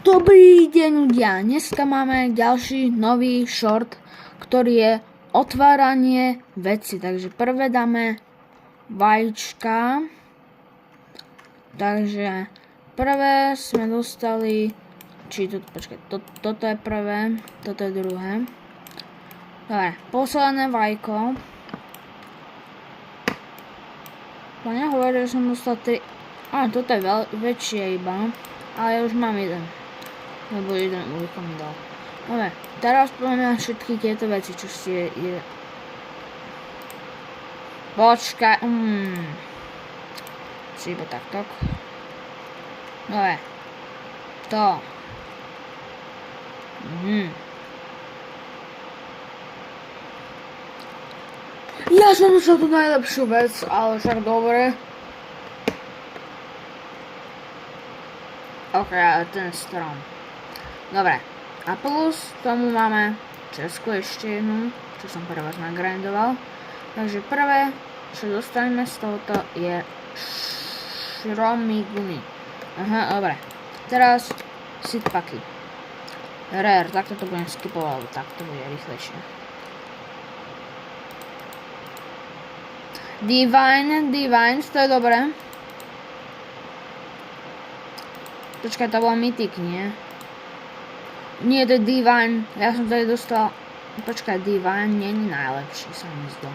Dobrý deň ľudia, dneska máme ďalší nový short, ktorý je otváranie veci. Takže prvé dáme vajíčka. Takže prvé sme dostali, toto je prvé, toto je druhé. Dobre, posledné vajko. To nehovorí, že som dostal 3. Toto je väčšie iba. Ale ja už mám jeden. Lebo jeden ulikom dal. Dobre, teraz poviem všetky tieto veci, čo ste... Počkaj. Si iba takto. Dobre. To. Ja som dostal tú najlepšiu vec, ale však dobre. Ok, ale ten strom. Dobre. A plus tomu máme česku ešte jednu, čo som pre vás nagrindoval. Takže prvé, čo dostaneme z tohoto je šromigumi. Aha, dobre. Teraz sitpaky. Rare, takto to budem skipovať, lebo takto bude rýchlejšie. Divine, to je dobré. Počkaj, to bol mythic, nie? Nie, to je Divine. Ja som tady dostal... Počkaj, Divine nie je najlepší, sa mi zdá.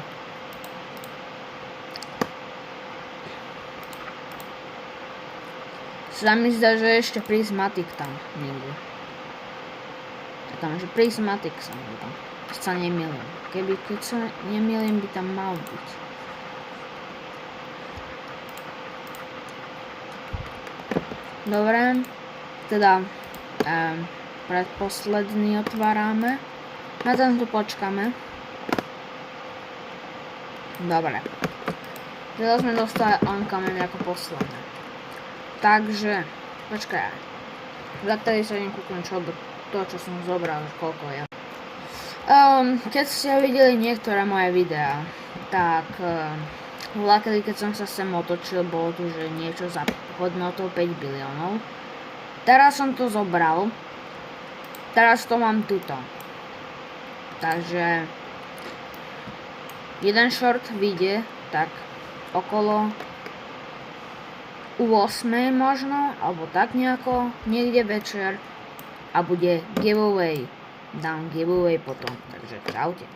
Sa mi zdá, že ešte Prismatic tam niekde. Je tam, že Prismatic sa mi tam. Keď sa nemýlim. Keď sa nemýlim, by tam mal byť. Dobre, teda predposledný otvárame. Na tento počkáme. Dobre. Teda sme dostali kameň ako posledné. Takže, počkaj. Zatedy sa nekúknem čo som zobral, koľko je. Keď ste videli niektoré moje videá, tak vlakedy, keď som sa sem otočil, bolo tu, že niečo za hodnotou 5 biliónov. Teraz som to zobral. Teraz to mám tuto. Takže jeden short vyjde tak okolo 8 možno, alebo tak nejako, niekde večer a bude giveaway. Dám giveaway potom, takže čaute.